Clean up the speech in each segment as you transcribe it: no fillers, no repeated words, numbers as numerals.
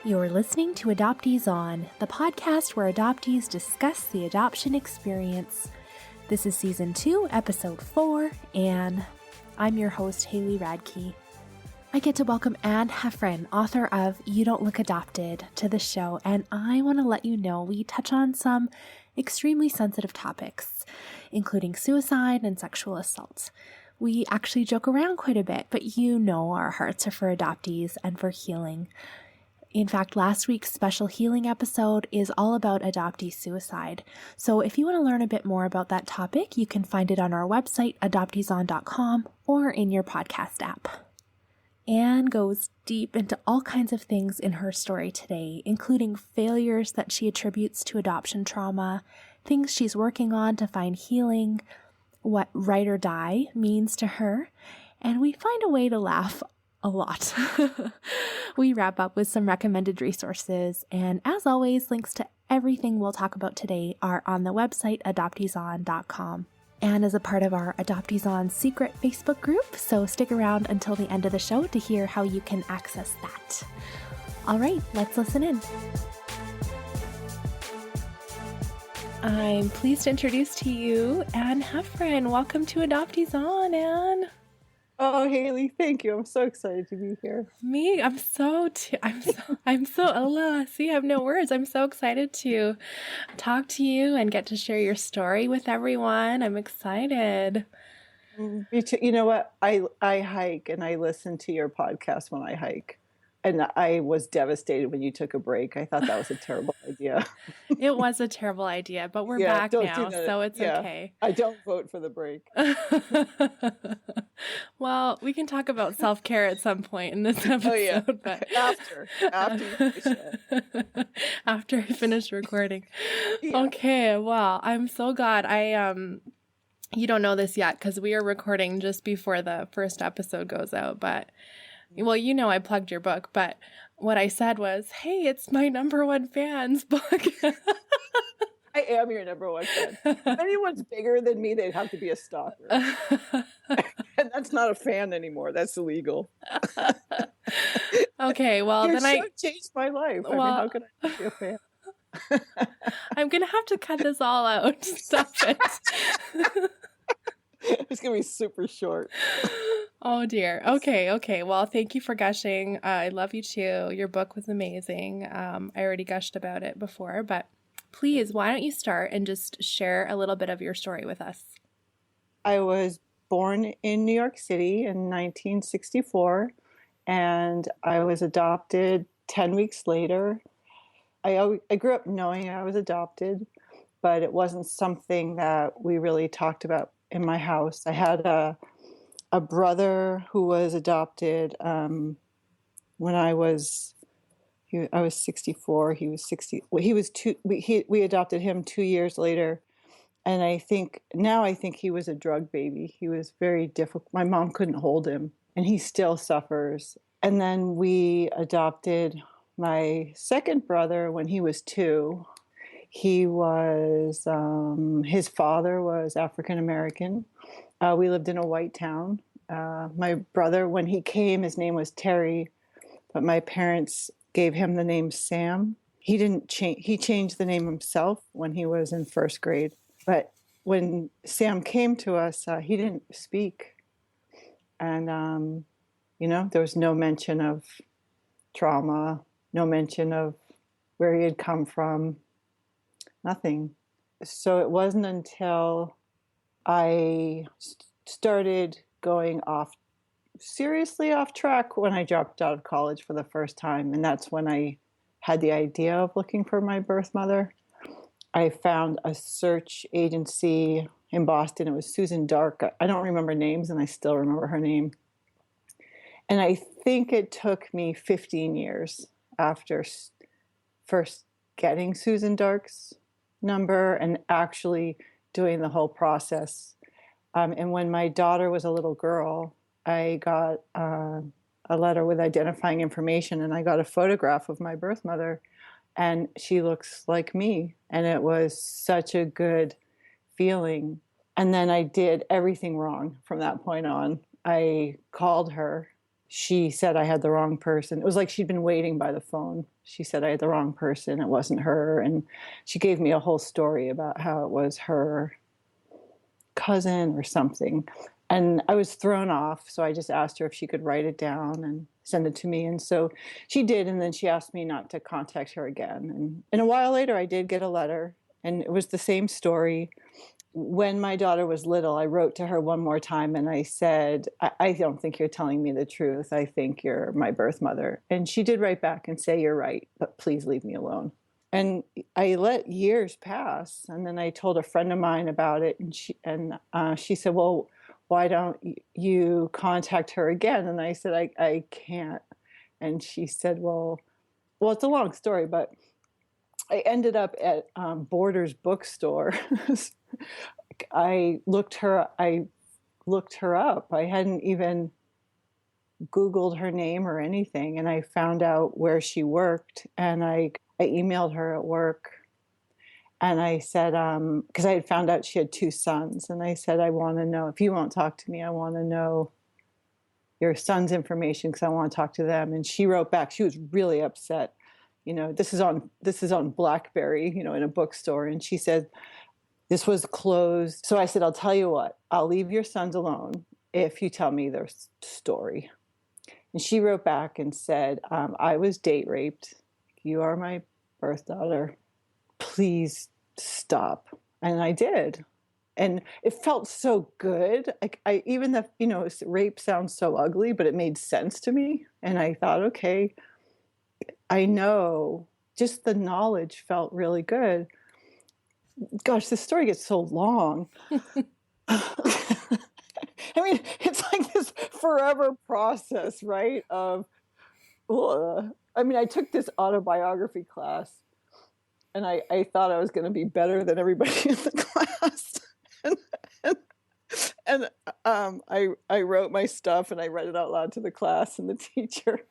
You're listening to Adoptees On, the podcast where adoptees discuss the adoption experience. This is Season 2, Episode 4, and I'm your host, Haley Radke. I get to welcome Anne Heffron, author of You Don't Look Adopted, to the show, and I want to let you know we touch on some extremely sensitive topics, including suicide and sexual assault. We actually joke around quite a bit, but you know our hearts are for adoptees and for healing. In fact, last week's special healing episode is all about adoptee suicide. So if you want to learn a bit more about that topic, you can find it on our website, adopteeson.com, or in your podcast app. Anne goes deep into all kinds of things in her story today, including failures that she attributes to adoption trauma, things she's working on to find healing, what ride or die means to her, and we find a way to laugh a lot. We wrap up with some recommended resources, and as always, links to everything we'll talk about today are on the website adopteeson.com. Anne is a part of our Adoptees On secret Facebook group, so stick around until the end of the show to hear how you can access that. All right, let's listen in. I'm pleased to introduce to you Anne Heffron. Welcome to Adoptees On, Anne. Oh, Haley, thank you. I'm so excited to be here. Me, I have no words. I'm so excited to talk to you and get to share your story with everyone. I'm excited. Me too. You know what? I hike and I listen to your podcast when I hike. And I was devastated when you took a break. I thought that was a terrible idea. It was a terrible idea, but we're back now, so it's okay. I don't vote for the break. Well, we can talk about self-care at some point in this episode. Oh, yeah. But After you finish it. After I finish recording. Yeah. Okay, well, I'm so glad. You don't know this yet because we are recording just before the first episode goes out, but well, you know I plugged your book, but what I said was, hey, it's my number one fan's book. I am your number one fan. If anyone's bigger than me, they'd have to be a stalker. And that's not a fan anymore. That's illegal. Okay, well, Your then show changed my life. Well, I mean, how could I be a fan? I'm going to have to cut this all out. Stop it. It's going to be super short. Oh, dear. Okay. Well, thank you for gushing. I love you too. Your book was amazing. I already gushed about it before, but please, why don't you start and just share a little bit of your story with us? I was born in New York City in 1964, and I was adopted 10 weeks later. I grew up knowing I was adopted, but it wasn't something that we really talked about in my house. I had a brother who was adopted when I was 64. He was 60. He was two. We adopted him 2 years later, and I think he was a drug baby. He was very difficult. My mom couldn't hold him, and he still suffers. And then we adopted my second brother when he was 2. He was his father was African American. We lived in a white town. My brother, when he came, his name was Terry, but my parents gave him the name Sam. He didn't change. He changed the name himself when he was in first grade. But when Sam came to us, he didn't speak, and there was no mention of trauma, no mention of where he had come from, nothing. So it wasn't until I started going seriously off track when I dropped out of college for the first time. And that's when I had the idea of looking for my birth mother. I found a search agency in Boston. It was Susan Dark. I don't remember names, and I still remember her name. And I think it took me 15 years after first getting Susan Dark's number and actually doing the whole process. And when my daughter was a little girl, I got a letter with identifying information, and I got a photograph of my birth mother, and she looks like me. And it was such a good feeling. And then I did everything wrong from that point on. I called her she said I had the wrong person. It was like she'd been waiting by the phone. She said I had the wrong person. It wasn't her. And she gave me a whole story about how it was her cousin or something. And I was thrown off. So I just asked her if she could write it down and send it to me. And so she did. And then she asked me not to contact her again. And a while later, I did get a letter. And it was the same story. When my daughter was little, I wrote to her one more time and I said, I don't think you're telling me the truth. I think you're my birth mother. And she did write back and say, you're right, but please leave me alone. And I let years pass. And then I told a friend of mine about it. And she said, well, why don't you contact her again? And I said, I can't. And she said, well, it's a long story, but I ended up at Borders bookstore. I looked her up. I hadn't even Googled her name or anything. And I found out where she worked. And I emailed her at work. And I said, because I had found out she had 2 sons. And I said, I want to know, if you won't talk to me, I want to know your son's information because I want to talk to them. And she wrote back. She was really upset. This is on BlackBerry, in a bookstore. And she said, this was closed. So I said, I'll tell you what, I'll leave your sons alone if you tell me their story. And she wrote back and said, I was date raped. You are my birth daughter. Please stop. And I did. And it felt so good. Even the, rape sounds so ugly, but it made sense to me. And I thought, okay, I know, just the knowledge felt really good. Gosh, this story gets so long. I mean, it's like this forever process, right? I took this autobiography class and I thought I was going to be better than everybody in the class. and I wrote my stuff and I read it out loud to the class, and the teacher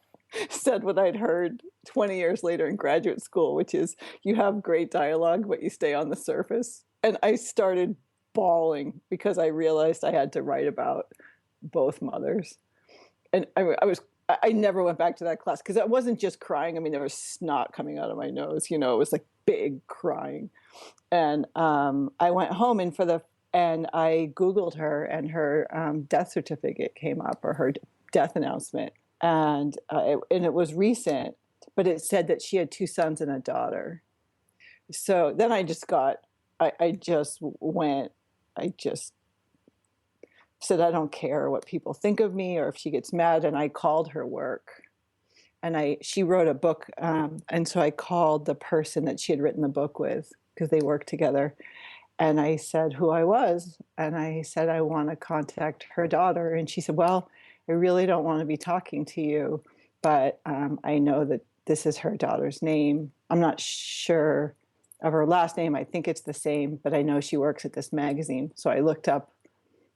said what I'd heard 20 years later in graduate school, which is you have great dialogue, but you stay on the surface. And I started bawling because I realized I had to write about both mothers. And I never went back to that class because it wasn't just crying. I mean, there was snot coming out of my nose, it was like big crying. And I went home and I Googled her, and her death certificate came up, or her death announcement. And it was recent, but it said that she had 2 sons and a daughter. So then I just said, I don't care what people think of me or if she gets mad. And I called her work, and she wrote a book. And so I called the person that she had written the book with, because they worked together. And I said who I was. And I said, I want to contact her daughter. And she said, well, I really don't want to be talking to you, but I know that this is her daughter's name. I'm not sure of her last name. I think it's the same, but I know she works at this magazine. So I looked up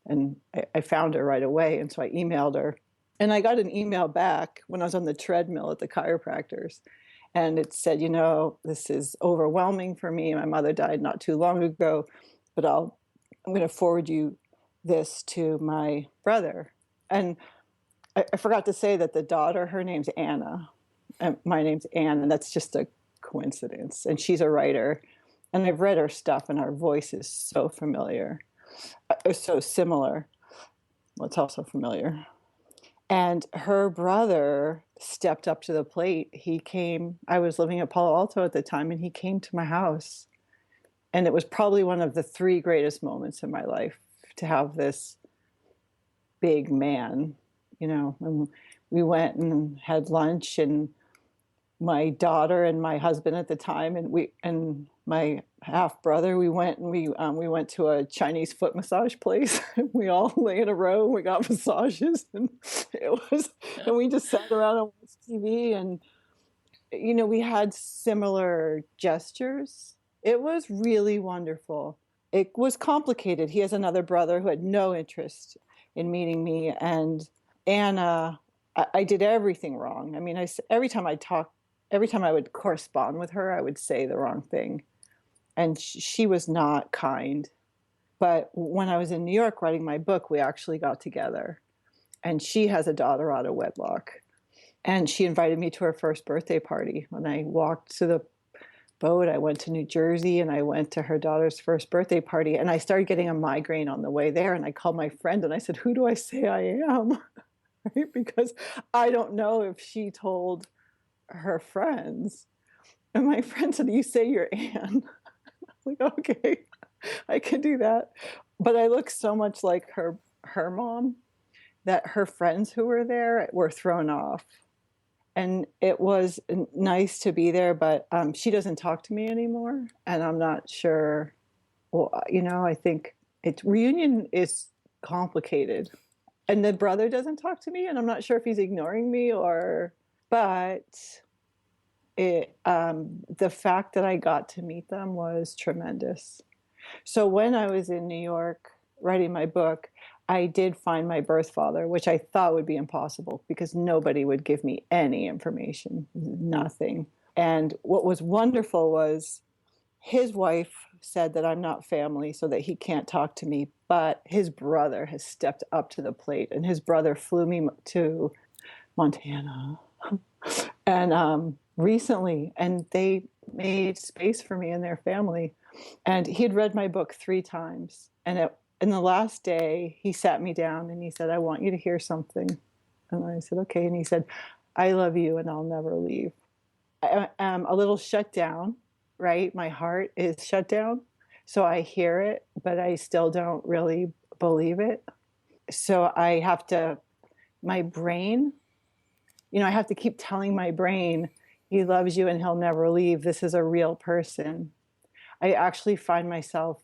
and I found her right away. And so I emailed her, and I got an email back when I was on the treadmill at the chiropractor's. And it said, this is overwhelming for me. My mother died not too long ago, but I'm going to forward you this to my brother. And I forgot to say that the daughter, her name's Anna, and my name's Anne, and that's just a coincidence. And she's a writer, and I've read her stuff, and our voice is so familiar, so similar. Well, it's also familiar. And her brother stepped up to the plate. He came, I was living at Palo Alto at the time, and he came to my house. And it was probably one of the 3 greatest moments in my life to have this big man, and we went and had lunch, and my daughter and my husband at the time, and my half brother, we went to a Chinese foot massage place. We all lay in a row and we got massages, and we just sat around and watched TV, and we had similar gestures. It was really wonderful. It was complicated. He has another brother who had no interest in meeting me, and Anna, I did everything wrong. I mean, every time I would correspond with her, I would say the wrong thing. And she was not kind. But when I was in New York writing my book, we actually got together. and she has a daughter out of wedlock. And she invited me to her first birthday party. When I walked to the boat, I went to New Jersey and I went to her daughter's first birthday party. And I started getting a migraine on the way there. And I called my friend and I said, who do I say I am? Right? Because I don't know if she told her friends. And my friend said, you say you're Anne. I'm like, okay, I can do that. But I look so much like her mom that her friends who were there were thrown off. And it was nice to be there, but she doesn't talk to me anymore. And I'm not sure, well, I think reunion is complicated. And the brother doesn't talk to me, and I'm not sure if he's ignoring me but the fact that I got to meet them was tremendous. So when I was in New York writing my book, I did find my birth father, which I thought would be impossible because nobody would give me any information, nothing. And what was wonderful was his wife said that I'm not family, so that he can't talk to me, but his brother has stepped up to the plate, and his brother flew me to Montana and recently, and they made space for me in their family. And he had read my book 3 times, and in the last day, he sat me down and he said, I want you to hear something. And I said, okay. And he said, I love you and I'll never leave. I am a little shut down, right? My heart is shut down. So I hear it, but I still don't really believe it. So I have to, my brain, I have to keep telling my brain, he loves you and he'll never leave. This is a real person. I actually find myself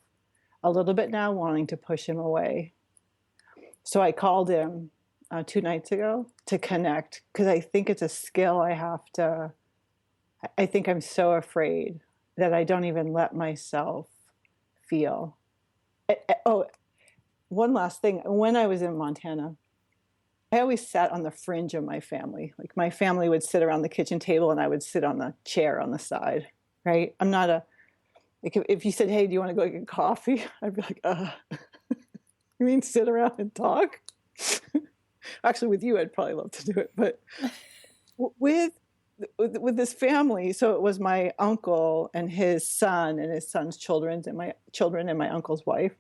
a little bit now wanting to push him away. So I called him 2 nights ago to connect because I think it's a skill I think I'm so afraid that I don't even let myself feel. Oh, one last thing. When I was in Montana, I always sat on the fringe of my family. Like my family would sit around the kitchen table and I would sit on the chair on the side, right? I'm not like if you said, hey, do you want to go get coffee? I'd be like, you mean sit around and talk? Actually, with you, I'd probably love to do it. But with this family, so it was my uncle and his son and his son's children and my uncle's wife.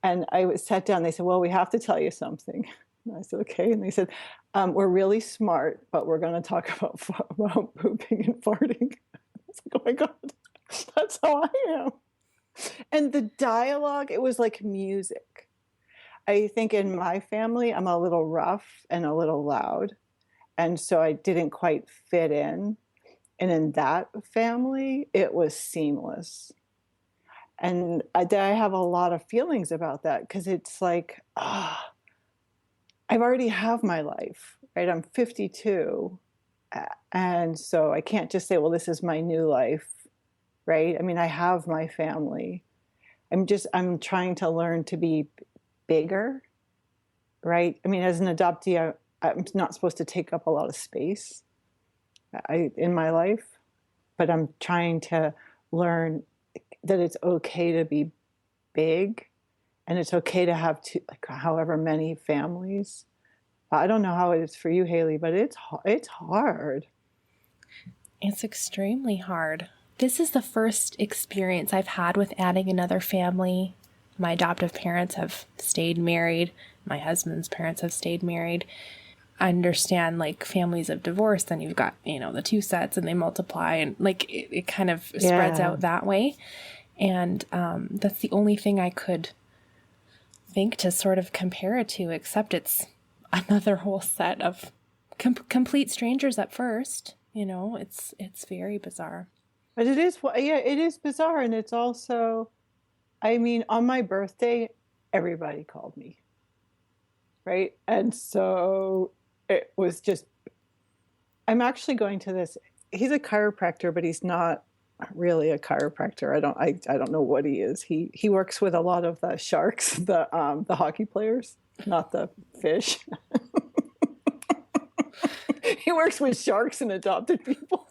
And I sat down, they said, well, we have to tell you something. And I said, okay. And they said, we're really smart, but we're going to talk about pooping and farting. I was like, oh my God. That's how I am. And the dialogue, it was like music. I think in my family, I'm a little rough and a little loud. And so I didn't quite fit in. And in that family, it was seamless. And I have a lot of feelings about that because it's like, I've already have my life, right? I'm 52. And so I can't just say, well, this is my new life. Right? I mean, I have my family. I'm trying to learn to be bigger, right? I mean, as an adoptee, I'm not supposed to take up a lot of space in my life, but I'm trying to learn that it's okay to be big and it's okay to have however many families. I don't know how it is for you, Haley, but it's hard. It's extremely hard. This is the first experience I've had with adding another family. My adoptive parents have stayed married. My husband's parents have stayed married. I understand like families of divorce, then you've got, the 2 sets and they multiply and like it kind of spreads out that way. And that's the only thing I could think to sort of compare it to, except it's another whole set of complete strangers at first. It's very bizarre. But it is bizarre. And it's also, I mean, on my birthday, everybody called me. Right. And so it was just, I'm actually going to this, he's a chiropractor, but he's not really a chiropractor. I don't know what he is. He works with a lot of the sharks, the hockey players, not the fish. He works with sharks and adopted people.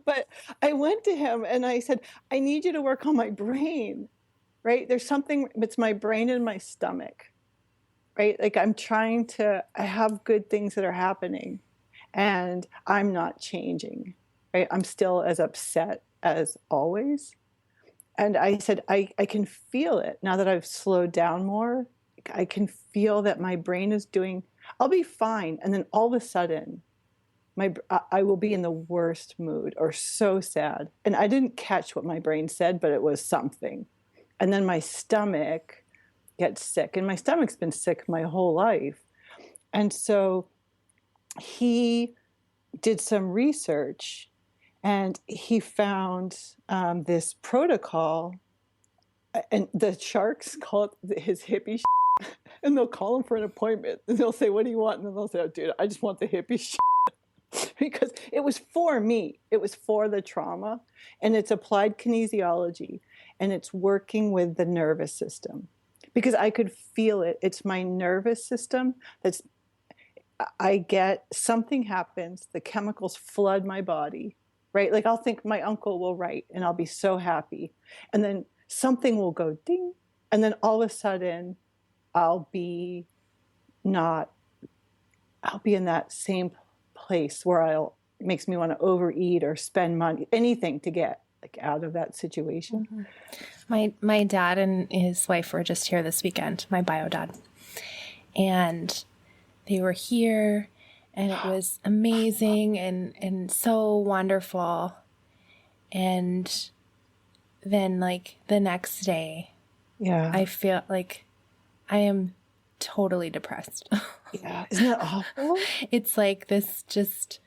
But I went to him and I said, I need you to work on my brain, right? There's something, it's my brain and my stomach. right? Like I have good things that are happening and I'm not changing, right? I'm still as upset as always. And I said, I can feel it now that I've slowed down more. I can feel that my brain is doing, I'll be fine. And then all of a sudden, I will be in the worst mood or so sad. And I didn't catch what my brain said, but it was something. And then my stomach gets sick. And my stomach's been sick my whole life. And so he did some research and he found this protocol. And the sharks call it his hippie shit. And they'll call him for an appointment. And they'll say, what do you want? And then they'll say, oh, dude, I just want the hippie shit. Because it was for me. It was for the trauma. And it's applied kinesiology. And it's working with the nervous system. Because I could feel it. It's my nervous system that's, I get, something happens, the chemicals flood my body, right? Like I'll think my uncle will write and I'll be so happy. And then something will go ding. And then all of a sudden I'll be in that same place where makes me want to overeat or spend money, anything to get like out of that situation. Mm-hmm. My dad and his wife were just here this weekend, my bio dad. And they were here and it was amazing and so wonderful. And then like the next day, I feel like I am totally depressed. Yeah. Isn't that awful? It's like this just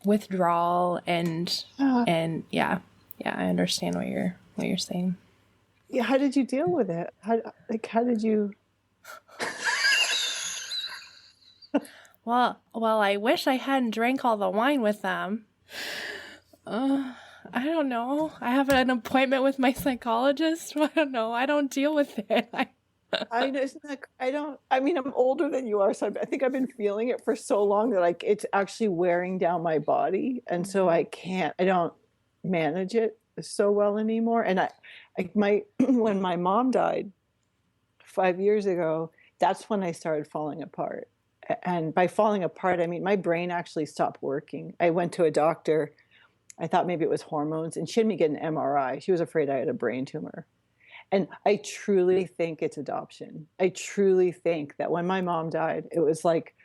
withdrawal and yeah, I understand what you're saying. Yeah. How did you deal with it? How did you? Well, I wish I hadn't drank all the wine with them. I don't know. I have an appointment with my psychologist. I don't know. I don't deal with it. I'm older than you are, so I think I've been feeling it for so long that it's actually wearing down my body. And so I don't manage it so well anymore. And when my mom died 5 years ago, that's when I started falling apart. And by falling apart, I mean, my brain actually stopped working. I went to a doctor. I thought maybe it was hormones, and she had me get an MRI. She was afraid I had a brain tumor. And I truly think it's adoption. I truly think that when my mom died, it was like,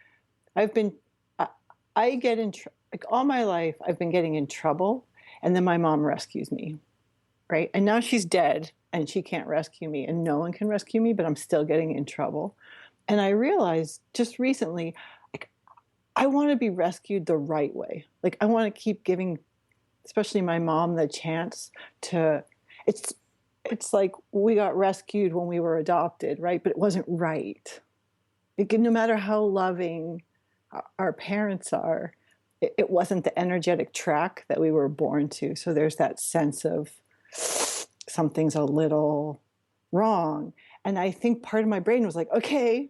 I get in, like all my life, I've been getting in trouble. And then my mom rescues me, right? And now she's dead and she can't rescue me and no one can rescue me, but I'm still getting in trouble. And I realized just recently, like, I want to be rescued the right way. Like, I want to keep giving, especially my mom, the chance to, it's like we got rescued when we were adopted, right? But it wasn't right. No matter how loving our parents are, it wasn't the energetic track that we were born to. So there's that sense of something's a little wrong. And I think part of my brain was like, okay,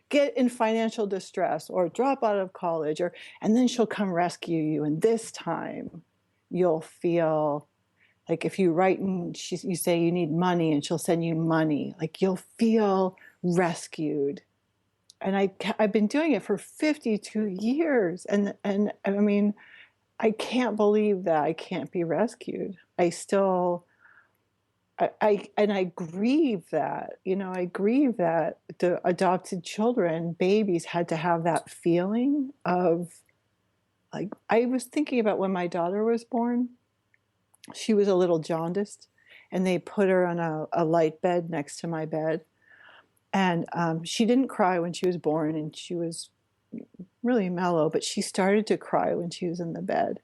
get in financial distress or drop out of college, and then she'll come rescue you. And this time you'll feel like if you write and you say you need money and she'll send you money, like you'll feel rescued. And I've been doing it for 52 years. And I mean, I can't believe that I can't be rescued. I grieve that, I grieve that the adopted children, babies had to have that feeling of like, I was thinking about when my daughter was born. She was a little jaundiced and they put her on a light bed next to my bed. And she didn't cry when she was born and she was really mellow, but she started to cry when she was in the bed.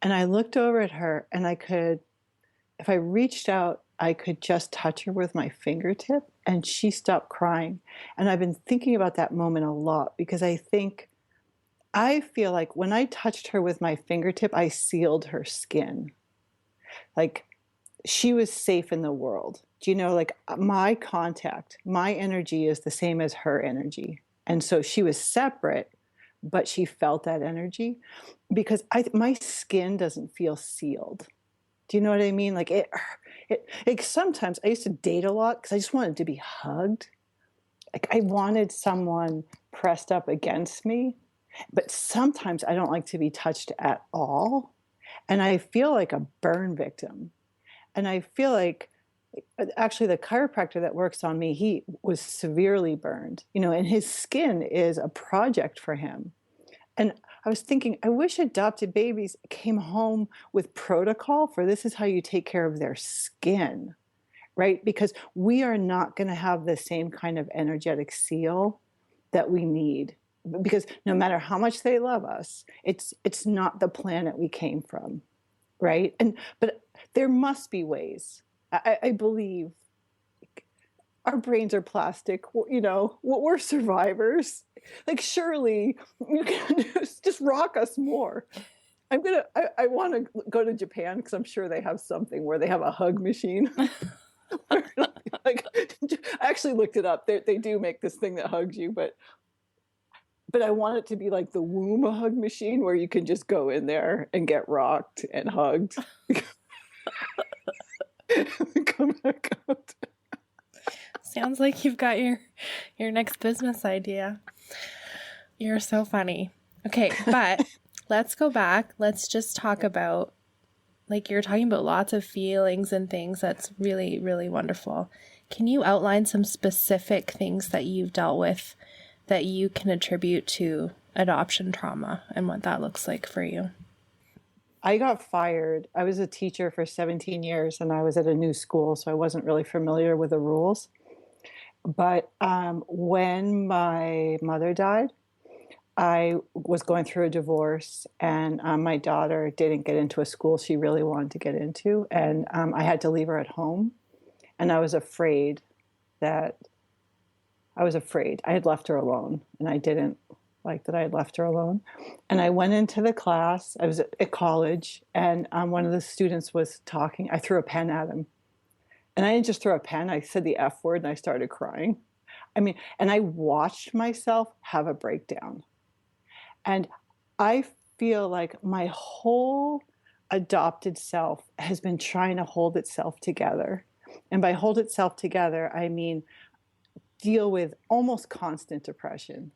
And I looked over at her and if I reached out, I could just touch her with my fingertip and she stopped crying. And I've been thinking about that moment a lot because I feel like when I touched her with my fingertip, I sealed her skin. Like she was safe in the world. Do you know, like my contact, my energy is the same as her energy. And so she was separate, but she felt that energy because my skin doesn't feel sealed. Do you know what I mean? Like sometimes I used to date a lot because I just wanted to be hugged. like I wanted someone pressed up against me, but sometimes I don't like to be touched at all. And I feel like a burn victim. And I feel like actually the chiropractor that works on me, he was severely burned, and his skin is a project for him. And I was thinking, I wish adopted babies came home with protocol for this is how you take care of their skin, right? Because we are not going to have the same kind of energetic seal that we need. Because no matter how much they love us, it's not the planet we came from, right? But there must be ways. I believe our brains are plastic. We're survivors. Like, surely you can just rock us more. I want to go to Japan because I'm sure they have something where they have a hug machine. Like, I actually looked it up. They do make this thing that hugs you, but I want it to be like the womb hug machine where you can just go in there and get rocked and hugged. Come back out. Sounds like you've got your next business idea. You're so funny. Okay, but let's go back. Let's just talk about, like, you're talking about lots of feelings and things. That's really, really wonderful. Can you outline some specific things that you've dealt with that you can attribute to adoption trauma and what that looks like for you? I got fired. I was a teacher for 17 years and I was at a new school, so I wasn't really familiar with the rules. But when my mother died, I was going through a divorce, and my daughter didn't get into a school she really wanted to get into, and I had to leave her at home. And I was afraid. I had left her alone, and I didn't like that I had left her alone. And I went into the class. I was at college, and one of the students was talking. I threw a pen at him. And I didn't just throw a pen. I said the F word, and I started crying. And I watched myself have a breakdown. And I feel like my whole adopted self has been trying to hold itself together. And by hold itself together, I mean deal with almost constant depression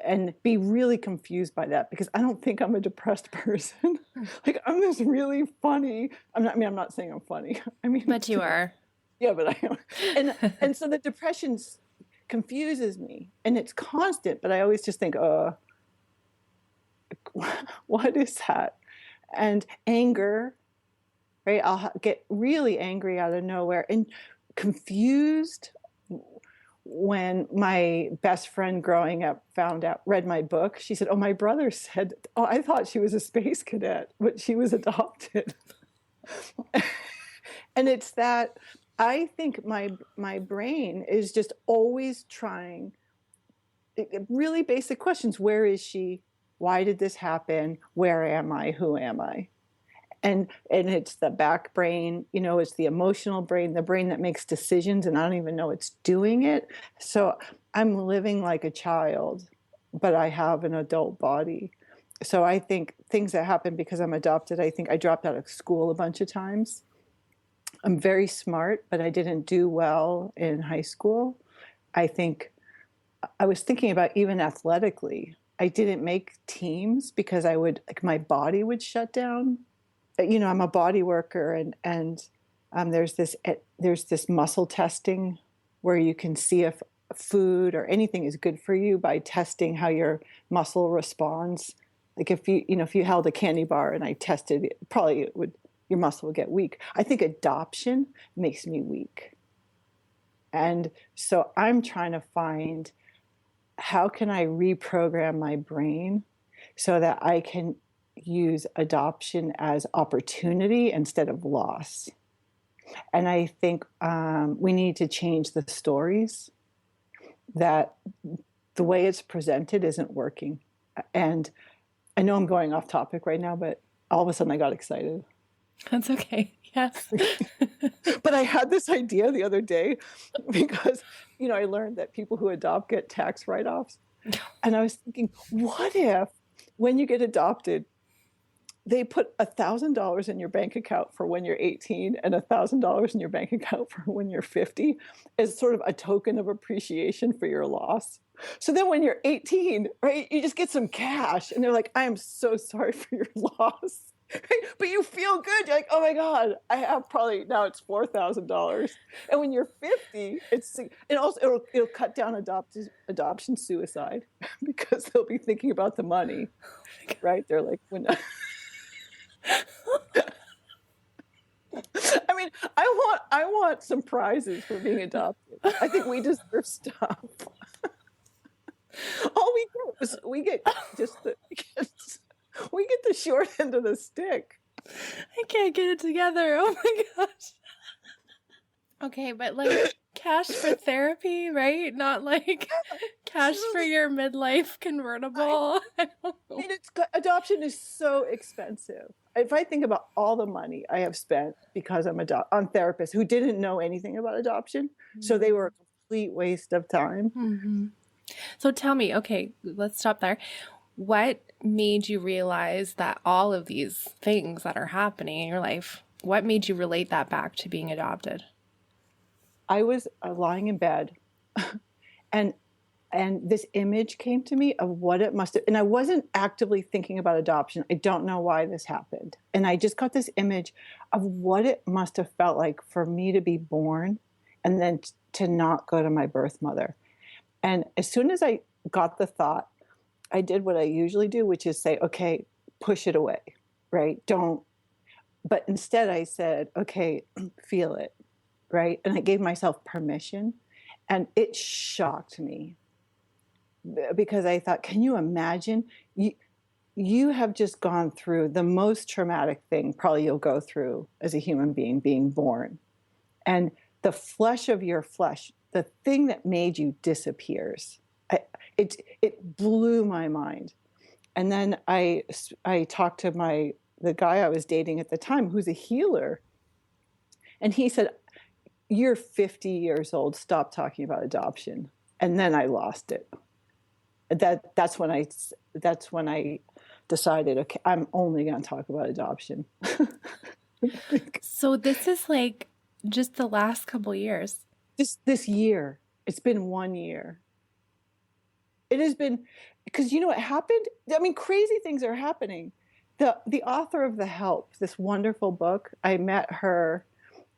and be really confused by that, because I don't think I'm a depressed person. Like, I'm this really funny. I'm not saying I'm funny. But you are. Yeah, but I am. And so the depression confuses me, and it's constant, but I always just think, what is that? And anger, right? I'll get really angry out of nowhere and confused when my best friend growing up read my book. She said, "Oh, my brother said, I thought she was a space cadet, but she was adopted." And it's that I think my brain is just always trying really basic questions. Where is she? Why did this happen? Where am I? Who am I? And it's the back brain, it's the emotional brain, the brain that makes decisions, and I don't even know it's doing it. So I'm living like a child, but I have an adult body. So I think things that happen because I'm adopted, I think I dropped out of school a bunch of times. I'm very smart, but I didn't do well in high school. I think I was thinking about even athletically. I didn't make teams because my body would shut down. I'm a body worker, and there's this muscle testing where you can see if food or anything is good for you by testing how your muscle responds. Like if you held a candy bar and I tested it, probably your muscle would get weak. I think adoption makes me weak. And so I'm trying to find, how can I reprogram my brain so that I can use adoption as opportunity instead of loss? And I think we need to change the stories, that the way it's presented isn't working. And I know I'm going off topic right now, but all of a sudden I got excited. That's okay. Yes. But I had this idea the other day because, I learned that people who adopt get tax write-offs. And I was thinking, what if when you get adopted, they put $1,000 in your bank account for when you're 18 and $1,000 in your bank account for when you're 50 as sort of a token of appreciation for your loss. So then when you're 18, right, you just get some cash and they're like, I am so sorry for your loss. Right? But you feel good. You're like, oh my God, I have probably now it's $4,000. And when you're 50, and also it'll cut down adoption suicide because they'll be thinking about the money, right? They're like, when. I mean, I want some prizes for being adopted. I think we deserve stuff. All we get is we get the short end of the stick. I can't get it together. Oh my gosh. Okay, but like cash for therapy, right? Not like cash for your midlife convertible. I don't know. I mean, adoption is so expensive. If I think about all the money I have spent because I'm on therapists who didn't know anything about adoption, so they were a complete waste of time. Mm-hmm. So tell me, okay, let's stop there. What made you realize that all of these things that are happening in your life, what made you relate that back to being adopted? I was lying in bed and this image came to me of what it must have, and I wasn't actively thinking about adoption. I don't know why this happened. And I just got this image of what it must have felt like for me to be born and then to not go to my birth mother. And as soon as I got the thought, I did what I usually do, which is say, okay, push it away, right? Don't. But instead I said, okay, feel it, right? And I gave myself permission. And it shocked me because I thought, can you imagine? You have just gone through the most traumatic thing probably you'll go through as a human being born. And the flesh of your flesh, the thing that made you disappears. It blew my mind. And then I talked to the guy I was dating at the time, who's a healer. And he said, you're 50 years old, stop talking about adoption. And then I lost it. That's when I decided, okay, I'm only going to talk about adoption. So this is like just the last couple years. This year, it's been 1 year. It has been, because you know what happened? I mean, crazy things are happening. The author of The Help, this wonderful book, I met her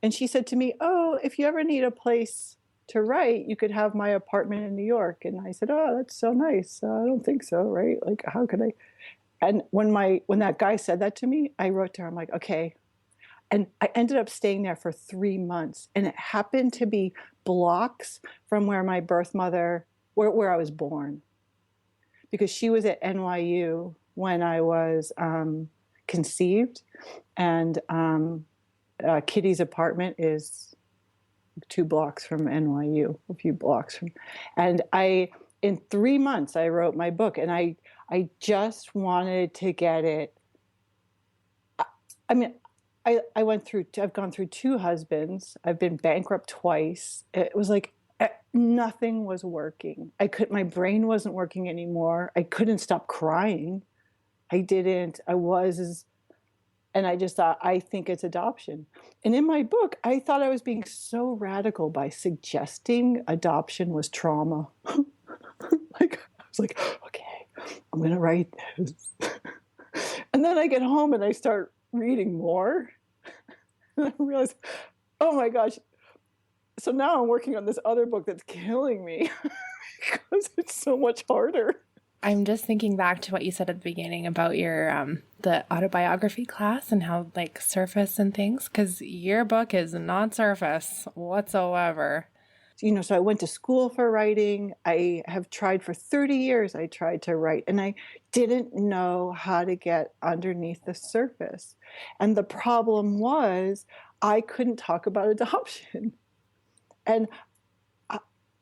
and she said to me, oh, if you ever need a place to write, you could have my apartment in New York. And I said, oh, that's so nice. I don't think so, right? Like, how could I? And when that guy said that to me, I wrote to her, I'm like, okay. And I ended up staying there for 3 months. And it happened to be blocks from where my birth mother, where I was born. Because she was at NYU when I was conceived. And Kitty's apartment is 2 blocks from NYU, a few blocks from. And in 3 months, I wrote my book. And I just wanted to get it. I mean, I've gone through 2 husbands. I've been bankrupt twice. It was like nothing was working. My brain wasn't working anymore. I couldn't stop crying. And I just thought, I think it's adoption. And in my book, I thought I was being so radical by suggesting adoption was trauma. Like, I was like, okay, I'm going to write this. And then I get home and I start reading more. And I realize, oh my gosh. So now I'm working on this other book that's killing me because it's so much harder. I'm just thinking back to what you said at the beginning about your the autobiography class and how like surface and things, because your book is not surface whatsoever. You know, so I went to school for writing. I have tried for 30 years. I tried to write and I didn't know how to get underneath the surface. And the problem was I couldn't talk about adoption. And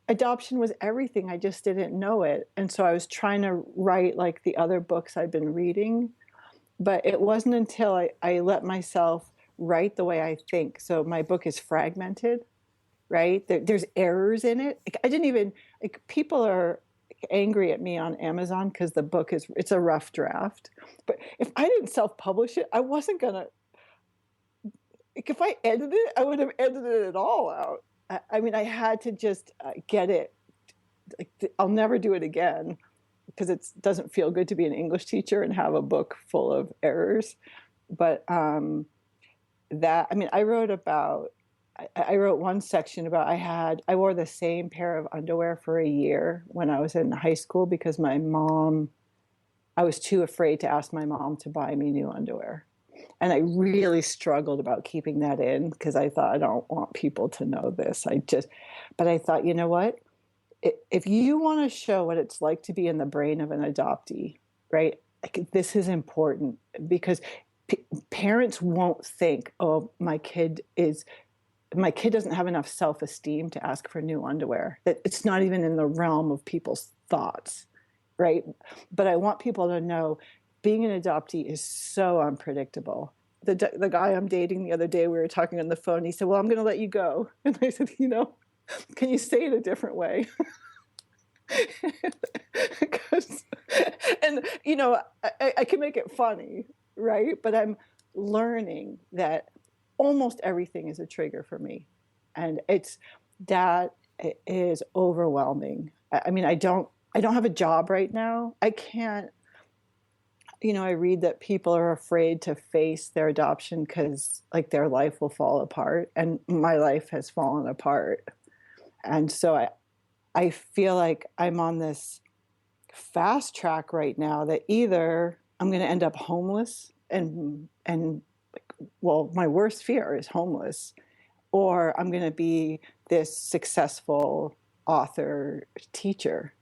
adoption was everything. I just didn't know it. And so I was trying to write like the other books I'd been reading. But it wasn't until I let myself write the way I think. So my book is fragmented, right? There's errors in it. I didn't even, people are, angry at me on Amazon because the book it's a rough draft. But if I didn't self-publish it, I wasn't gonna. If I edited it, I would have edited it all out. I mean, I had to just get it. I'll never do it again because it doesn't feel good to be an English teacher and have a book full of errors. But I wrote one section about I wore the same pair of underwear for a year when I was in high school because I was too afraid to ask my mom to buy me new underwear. And I really struggled about keeping that in because I thought, I don't want people to know this. But I thought, you know what? If you want to show what it's like to be in the brain of an adoptee, right? This is important because parents won't think, oh, my kid doesn't have enough self-esteem to ask for new underwear. That it's not even in the realm of people's thoughts, right? But I want people to know being an adoptee is so unpredictable. The guy I'm dating the other day, we were talking on the phone. He said, well, I'm going to let you go. And I said, can you say it a different way? I can make it funny, right? But I'm learning that almost everything is a trigger for me. And it is overwhelming. I mean, I don't have a job right now. I can't, I read that people are afraid to face their adoption because like their life will fall apart, and my life has fallen apart. And so I feel like I'm on this fast track right now that either I'm going to end up homeless and my worst fear is homeless, or I'm going to be this successful author teacher.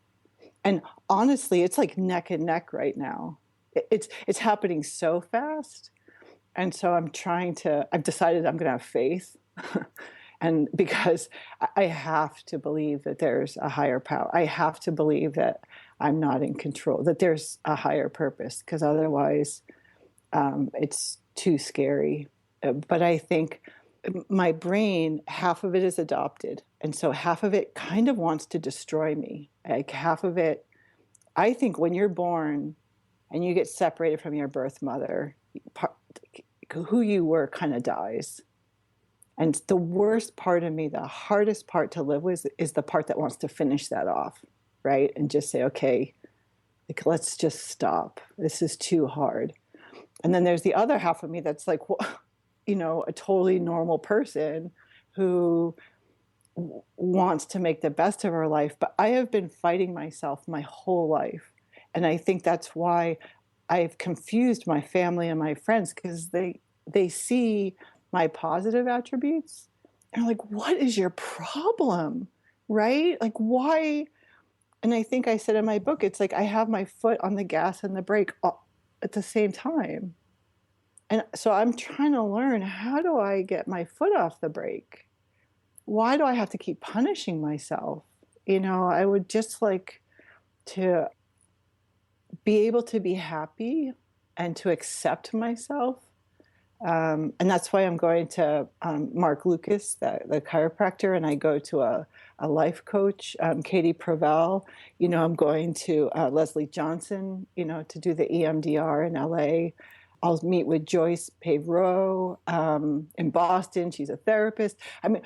And honestly, it's like neck and neck right now. It's happening so fast. And so I've decided I'm going to have faith. And because I have to believe that there's a higher power. I have to believe that I'm not in control, that there's a higher purpose, because otherwise it's too scary. But I think my brain, half of it is adopted. And so half of it kind of wants to destroy me. Like half of it, I think when you're born and you get separated from your birth mother, who you were kind of dies. And the worst part of me, the hardest part to live with, is the part that wants to finish that off, right? And just say, okay, like, let's just stop. This is too hard. And then there's the other half of me that's like, a totally normal person who wants to make the best of her life. But I have been fighting myself my whole life. And I think that's why I've confused my family and my friends, because they see my positive attributes and they're like, what is your problem? Right? Like, why? And I think I said in my book, it's like I have my foot on the gas and the brake at the same time. And so I'm trying to learn, how do I get my foot off the brake? Why do I have to keep punishing myself? I would just like to be able to be happy and to accept myself. And that's why I'm going to Mark Lucas, the chiropractor, and I go to a life coach, Katie Provel. I'm going to Leslie Johnson, to do the EMDR in LA. I'll meet with Joyce Pavreau in Boston. She's a therapist. I mean,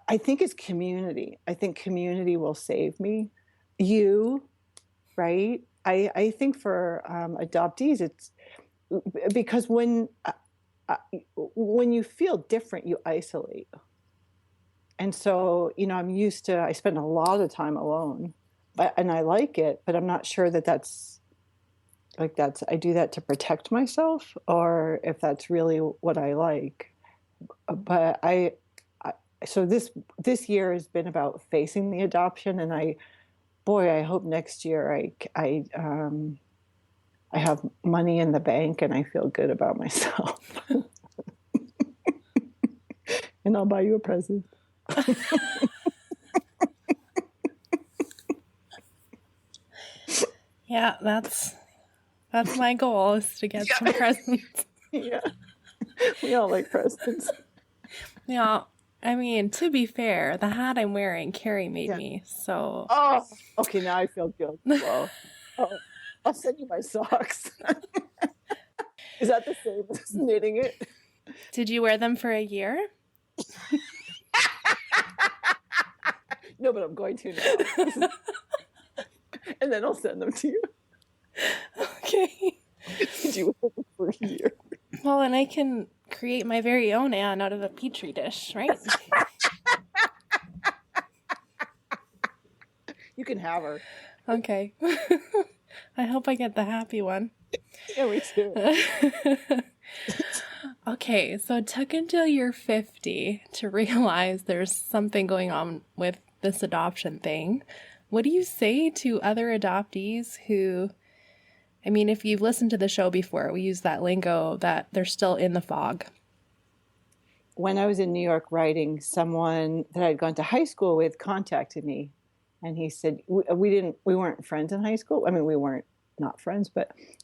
I think it's community. I think community will save me. You, right? I think for adoptees, it's because when you feel different, you isolate. And so, I spend a lot of time alone, and I like it, but I'm not sure that's I do that to protect myself, or if that's really what I like. But so this year has been about facing the adoption, and I hope next year I have money in the bank and I feel good about myself. And I'll buy you a present. Yeah, that's my goal, is to get some presents. Yeah. We all like presents. Yeah. I mean, to be fair, the hat I'm wearing, Carrie made me, so. Oh, okay, now I feel guilty. Well, I'll send you my socks. Is that the same as knitting it? Did you wear them for a year? No, but I'm going to now. And then I'll send them to you. Okay. Did you wear them for a year? Well, and I can create my very own Anne out of a petri dish, right? You can have her. Okay. I hope I get the happy one. Yeah, me too. Okay, so it took until you're 50 to realize there's something going on with this adoption thing. What do you say to other adoptees who, I mean, if you've listened to the show before, we use that lingo that they're still in the fog. When I was in New York writing, someone that I'd gone to high school with contacted me, and he said we weren't friends in high school. I mean, we weren't not friends,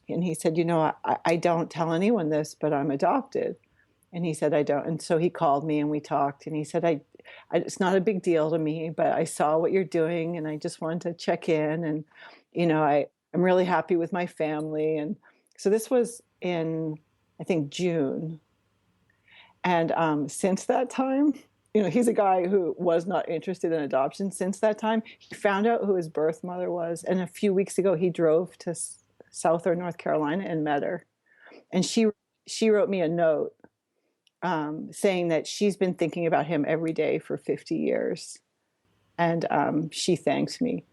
and he said, I don't tell anyone this, but I'm adopted. And he said, I don't. And so he called me and we talked, and he said, it's not a big deal to me, but I saw what you're doing and I just wanted to check in. And, I'm really happy with my family. And so this was in, I think, June. And since that time, he's a guy who was not interested in adoption. Since that time, he found out who his birth mother was. And a few weeks ago, he drove to South or North Carolina and met her. And she wrote me a note saying that she's been thinking about him every day for 50 years. And she thanks me.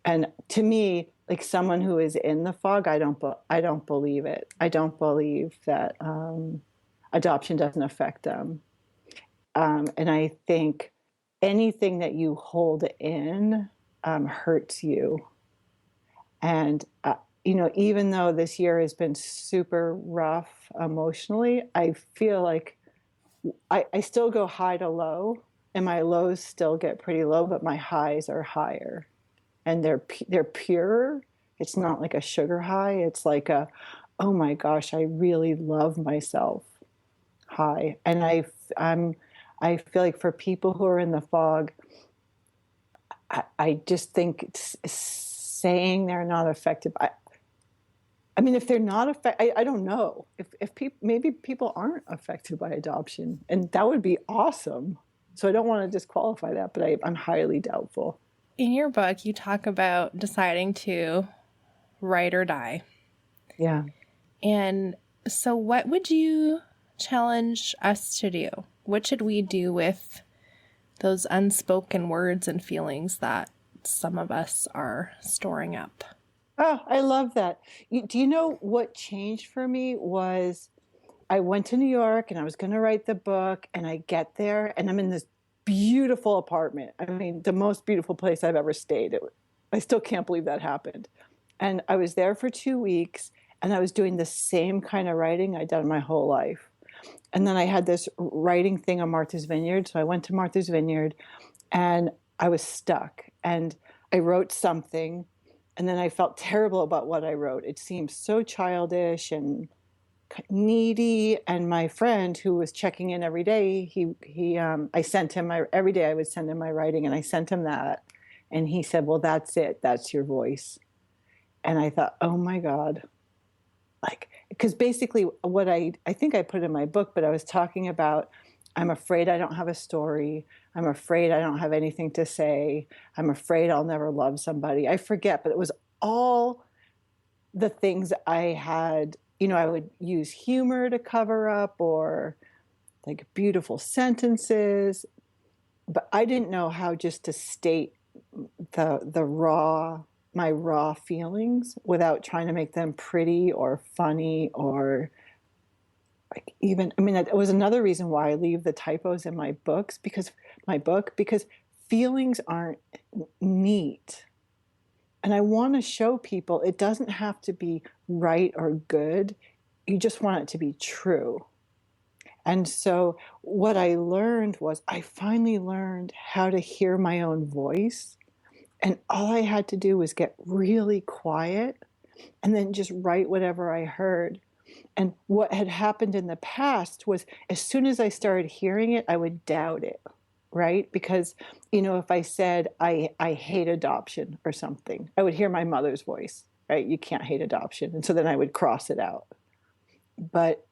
And to me, like someone who is in the fog, I don't believe it. I don't believe that adoption doesn't affect them. And I think anything that you hold in hurts you. And, even though this year has been super rough emotionally, I feel like I still go high to low, and my lows still get pretty low, but my highs are higher. And they're purer. It's not like a sugar high. It's like oh my gosh, I really love myself high. And I feel like for people who are in the fog, I just think saying they're not affected. I mean, if they're not affected, I don't know if maybe people aren't affected by adoption, and that would be awesome. So I don't want to disqualify that, but I'm highly doubtful. In your book, you talk about deciding to write or die. Yeah. And so what would you challenge us to do? What should we do with those unspoken words and feelings that some of us are storing up? Oh, I love that. Do you know what changed for me was I went to New York and I was going to write the book, and I get there and I'm in this beautiful apartment. I mean, the most beautiful place I've ever stayed. I still can't believe that happened. And I was there for 2 weeks, and I was doing the same kind of writing I'd done my whole life. And then I had this writing thing on Martha's Vineyard. So I went to Martha's Vineyard and I was stuck, and I wrote something, and then I felt terrible about what I wrote. It seemed so childish and needy. And my friend who was checking in every day, I sent him every day I would send him my writing, and I sent him that. And he said, well, that's it. That's your voice. And I thought, oh my God. Because basically what I think I put in my book, but I was talking about, I'm afraid I don't have a story. I'm afraid I don't have anything to say. I'm afraid I'll never love somebody. I forget, but it was all the things I had. I would use humor to cover up, or like beautiful sentences, but I didn't know how just to state my raw feelings without trying to make them pretty or funny or it was another reason why I leave the typos in my books, because feelings aren't neat. And I want to show people it doesn't have to be right or good. You just want it to be true. And so what I learned was I finally learned how to hear my own voice. And all I had to do was get really quiet and then just write whatever I heard. And what had happened in the past was as soon as I started hearing it, I would doubt it. right? Because, if I said I hate adoption or something, I would hear my mother's voice, right? You can't hate adoption. And so then I would cross it out. But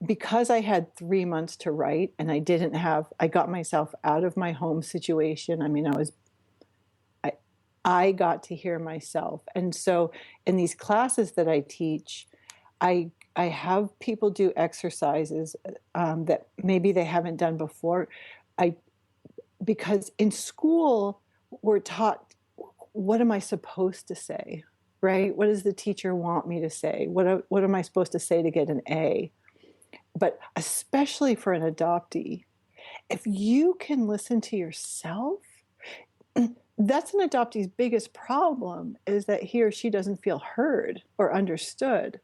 because I had 3 months to write and I got myself out of my home situation. I mean, I got to hear myself. And so in these classes that I teach, I have people do exercises that maybe they haven't done before. Because in school, we're taught, what am I supposed to say, right? What does the teacher want me to say? What am I supposed to say to get an A? But especially for an adoptee, if you can listen to yourself, that's an adoptee's biggest problem, is that he or she doesn't feel heard or understood.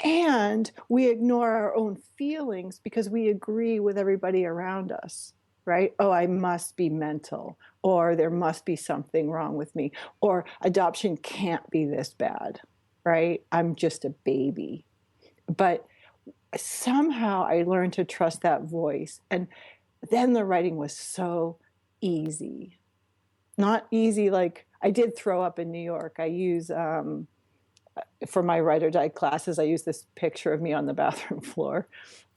And we ignore our own feelings because we agree with everybody around us, right? Oh, I must be mental, or there must be something wrong with me, or adoption can't be this bad, right? I'm just a baby. But somehow I learned to trust that voice. And then the writing was so easy. Not easy, like I did throw up in New York. I use, for my write or die classes, I use this picture of me on the bathroom floor.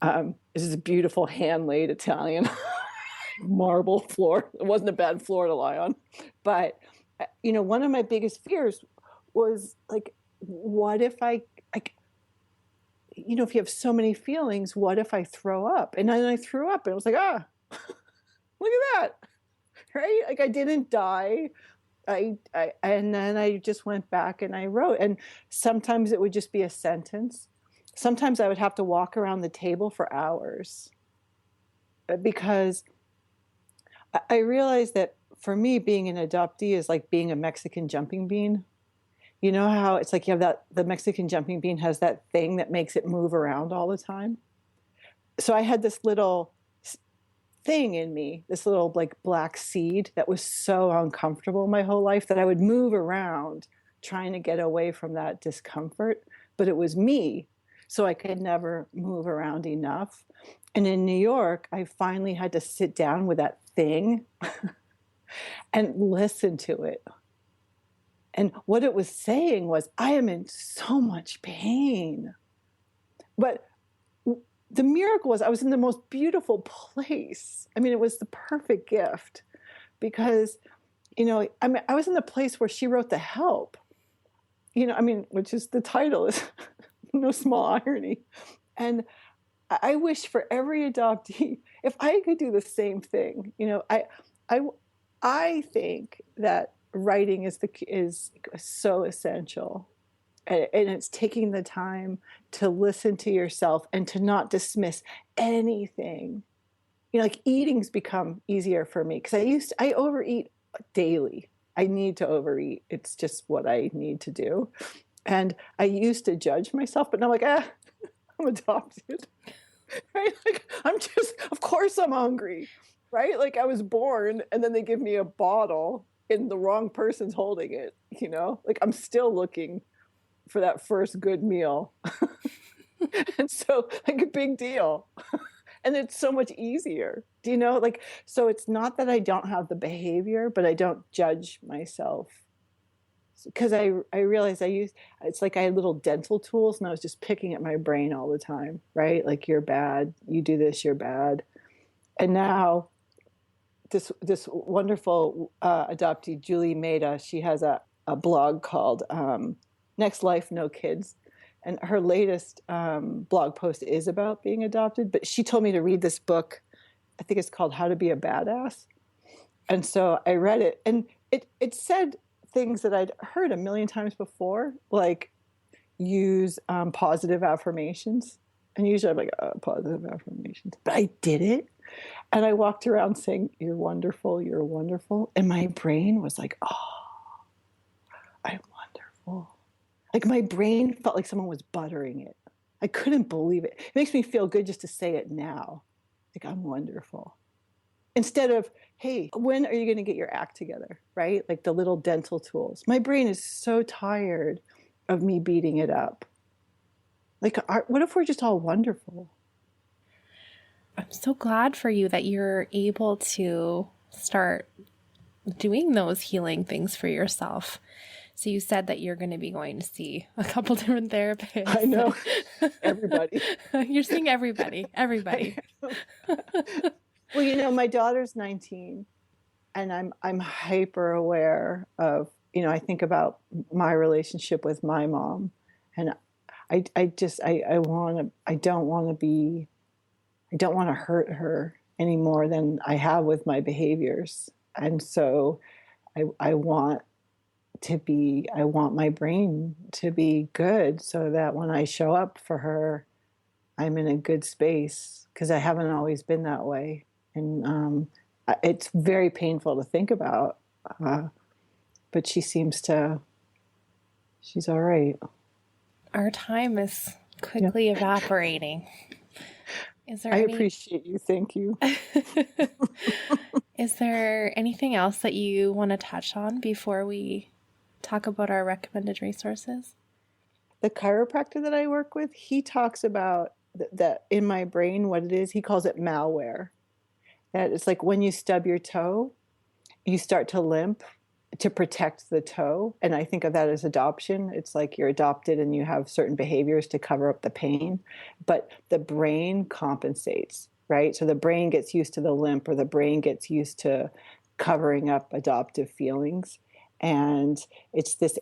This is a beautiful hand-laid Italian marble floor. It wasn't a bad floor to lie on. But, one of my biggest fears was like, what if if you have so many feelings, what if I throw up? And then I threw up and I was like, look at that, right? Like I didn't die. And then I just went back and I wrote. And sometimes it would just be a sentence. Sometimes I would have to walk around the table for hours because I realized that for me, being an adoptee is like being a Mexican jumping bean. You know how it's like you have the Mexican jumping bean has that thing that makes it move around all the time. So I had this little thing in me, this little like black seed that was so uncomfortable my whole life that I would move around trying to get away from that discomfort, but it was me. So I could never move around enough. And in New York, I finally had to sit down with that thing and listen to it. And what it was saying was, I am in so much pain. But the miracle was I was in the most beautiful place. I mean, it was the perfect gift because, I was in the place where she wrote the help, which is the title is no small irony. And I wish for every adoptee, if I could do the same thing, I think that writing is so essential, and it's taking the time to listen to yourself and to not dismiss anything. Like eating's become easier for me because I overeat daily. I need to overeat. It's just what I need to do. And I used to judge myself, but now I'm like, I'm adopted, right? Like of course I'm hungry, right? Like I was born and then they give me a bottle and the wrong person's holding it, like I'm still looking for that first good meal. And so like a big deal. And it's so much easier, like, so it's not that I don't have the behavior, but I don't judge myself because I realized it's like I had little dental tools and I was just picking at my brain all the time, right? Like, you're bad, you do this, you're bad. And now this wonderful adoptee, Julie Maida, she has a blog called Next Life, No Kids. And her latest blog post is about being adopted. But she told me to read this book. I think it's called How to Be a Badass. And so I read it. And it said things that I'd heard a million times before, like use positive affirmations. And usually I'm like, positive affirmations. But I did it. And I walked around saying, you're wonderful, you're wonderful. And my brain was like, oh, I'm wonderful. Like my brain felt like someone was buttering it. I couldn't believe it. It makes me feel good just to say it now. Like, I'm wonderful. Instead of, hey, when are you going to get your act together, right? Like the little dental tools. My brain is so tired of me beating it up. Like, what if we're just all wonderful? I'm so glad for you that you're able to start doing those healing things for yourself. So you said that you're going to be going to see a couple different therapists. I know. Everybody. You're seeing everybody. Well, my daughter's 19, and I'm hyper aware of, I think about my relationship with my mom, and I don't want to hurt her any more than I have with my behaviors. And so I want my brain to be good so that when I show up for her, I'm in a good space, because I haven't always been that way. And it's very painful to think about. But she's all right. Our time is quickly evaporating. I appreciate you. Thank you. Is there anything else that you want to touch on before we talk about our recommended resources? The chiropractor that I work with, he talks about that in my brain, what it is, he calls it malware. That it's like when you stub your toe, you start to limp to protect the toe. And I think of that as adoption. It's like you're adopted and you have certain behaviors to cover up the pain, but the brain compensates, right? So the brain gets used to the limp, or the brain gets used to covering up adoptive feelings. And it's this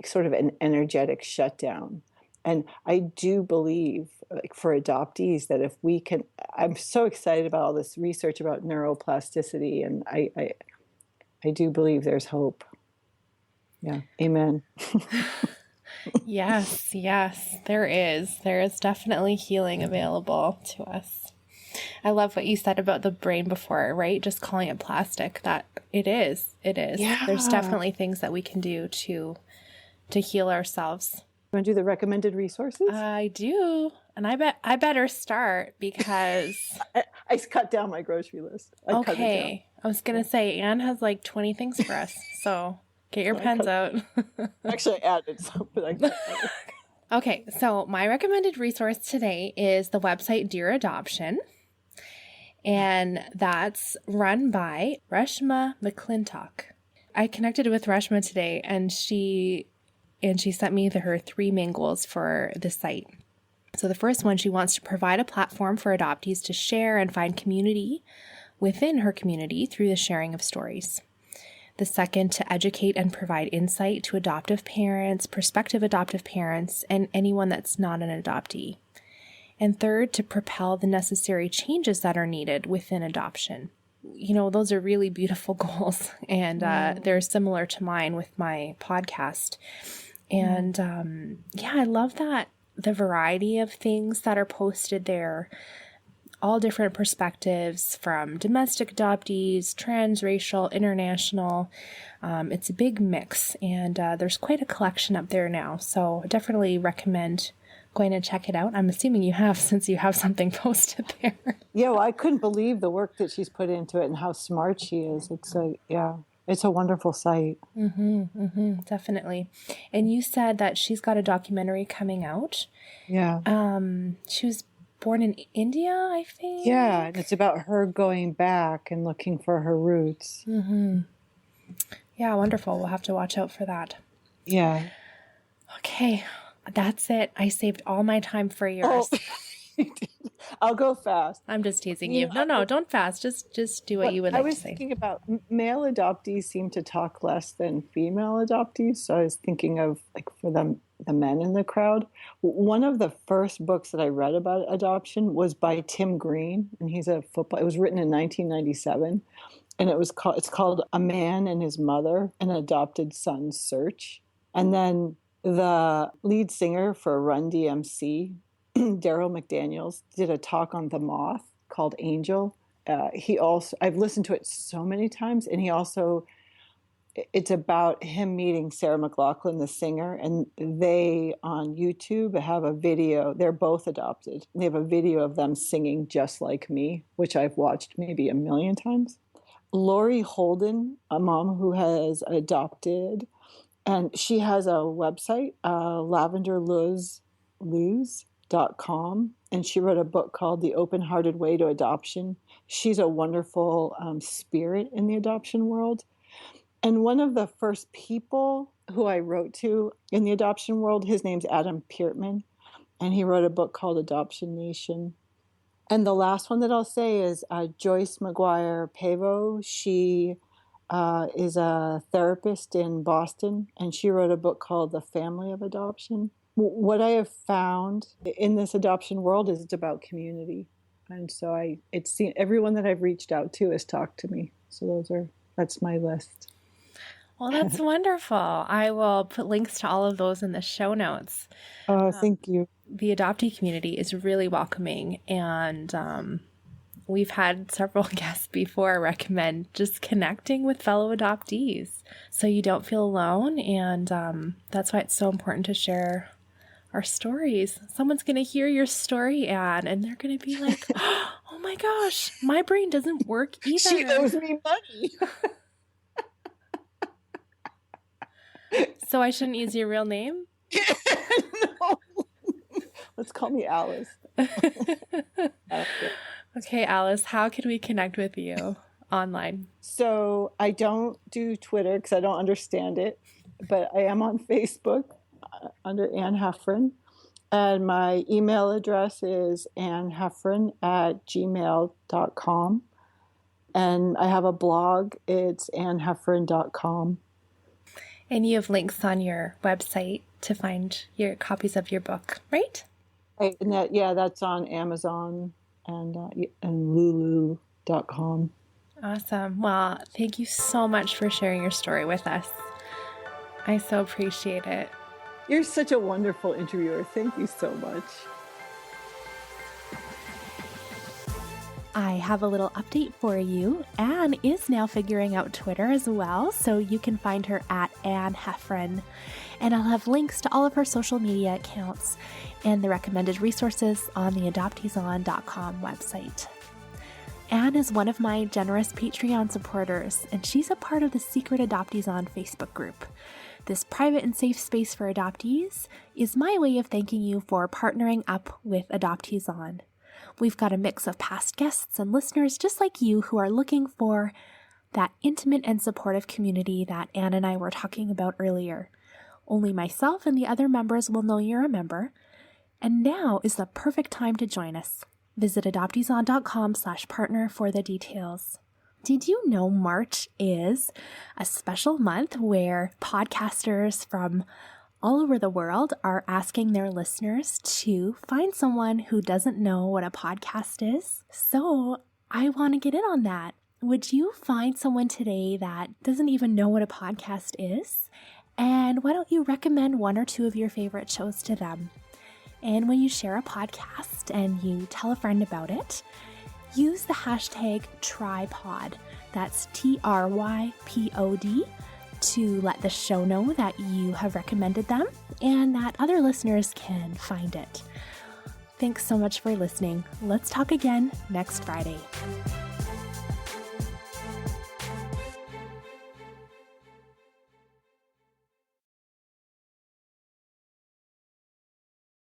sort of an energetic shutdown. And I do believe, like, for adoptees, that if we can, I'm so excited about all this research about neuroplasticity, and I do believe there's hope. Yeah. Amen. Yes, there is. There is definitely healing available to us. I love what you said about the brain before, right? Just calling it plastic. That it is. Yeah. There's definitely things that we can do to heal ourselves. You want to do the recommended resources? I do. And I better start, because I cut down my grocery list. Okay. I was going to say, Anne has like 20 things for us. So get your pens out. Actually, I added some, but Okay. So my recommended resource today is the website Dear Adoption. And that's run by Reshma McClintock. I connected with Reshma today, and she sent me her 3 main goals for the site. So the first one, she wants to provide a platform for adoptees to share and find community within her community through the sharing of stories. The second, to educate and provide insight to adoptive parents, prospective adoptive parents, and anyone that's not an adoptee. And third, to propel the necessary changes that are needed within adoption. Those are really beautiful goals, and they're similar to mine with my podcast. And I love that the variety of things that are posted there, all different perspectives from domestic adoptees, transracial, international. It's a big mix, and there's quite a collection up there now. So I definitely recommend going to check it out. I'm assuming you have, since you have something posted there. Yeah, well, I couldn't believe the work that she's put into it and how smart she is. It's a wonderful site. Definitely. And you said that she's got a documentary coming out. Yeah. She was born in India, I think. Yeah, and it's about her going back and looking for her roots. Mm-hmm. Yeah, wonderful. We'll have to watch out for that. Yeah. Okay, that's it. I saved all my time for yours. Oh. I'll go fast. I'm just teasing you. No, don't fast. Just do what you would like to say. I was thinking about male adoptees seem to talk less than female adoptees. So I was thinking of, like, for the men in the crowd. One of the first books that I read about adoption was by Tim Green, and he's a football. It was written in 1997, and it's called A Man and His Mother: An Adopted Son's Search. And then the lead singer for Run DMC, Daryl McDaniels, did a talk on The Moth called Angel. I've listened to it so many times, and it's about him meeting Sarah McLachlan, the singer, and they on YouTube have a video. They're both adopted. They have a video of them singing Just Like Me, which I've watched maybe 1 million times. Lori Holden, a mom who has adopted, and she has a website, lavenderluz.com, and she wrote a book called The Open-Hearted Way to Adoption. She's a wonderful spirit in the adoption world. And one of the first people who I wrote to in the adoption world, his name's Adam Peartman, and he wrote a book called Adoption Nation. And the last one that I'll say is Joyce McGuire Pavo. She is a therapist in Boston, and she wrote a book called The Family of Adoption. What I have found in this adoption world is it's about community. And so everyone that I've reached out to has talked to me. So that's my list. Well, that's wonderful. I will put links to all of those in the show notes. Thank you. The adoptee community is really welcoming, and we've had several guests before recommend just connecting with fellow adoptees so you don't feel alone, and that's why it's so important to share our stories. Someone's going to hear your story, Anne, and they're going to be like, oh my gosh, my brain doesn't work either. She owes me money. So I shouldn't use your real name? No. Let's call me Alice. Okay, Alice, how can we connect with you online? So I don't do Twitter because I don't understand it, but I am on Facebook under Anne Heffron. And my email address is anneheffron@gmail.com. And I have a blog. It's anneheffron.com. And you have links on your website to find your copies of your book, right? And that's on Amazon and lulu.com. Awesome. Well, thank you so much for sharing your story with us. I so appreciate it. You're such a wonderful interviewer. Thank you so much. I have a little update for you. Anne is now figuring out Twitter as well, so you can find her at Anne Heffron. And I'll have links to all of her social media accounts and the recommended resources on the adopteeson.com website. Anne is one of my generous Patreon supporters, and she's a part of the Secret Adoptees On Facebook group. This private and safe space for adoptees is my way of thanking you for partnering up with Adoptees On. We've got a mix of past guests and listeners just like you who are looking for that intimate and supportive community that Anne and I were talking about earlier. Only myself and the other members will know you're a member, and now is the perfect time to join us. Visit adopteeson.com/partner for the details. Did you know March is a special month where podcasters from all over the world are asking their listeners to find someone who doesn't know what a podcast is? So I want to get in on that. Would you find someone today that doesn't even know what a podcast is? And why don't you recommend one or two of your favorite shows to them? And when you share a podcast and you tell a friend about it, use the hashtag TRYPOD, that's TRYPOD, to let the show know that you have recommended them and that other listeners can find it. Thanks so much for listening. Let's talk again next Friday.